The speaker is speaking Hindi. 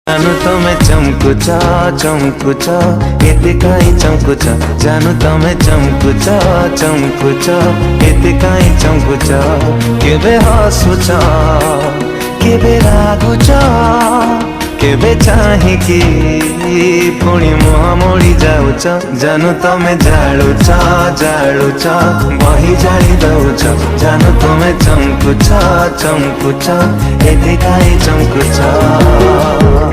जानू तमे चमकुच चमकुच एते काई चमकुच जानू तमे चमकुच चमकुच एते काई चमकुच केबे हसुच केबे रागुच केबे चाहिकी पुणी मुह मोड़ी जाऊच जानू तमे जालुच जालुच बही जाली दउच जानू तमे चमकुच चमकुच एते काई चमकुच।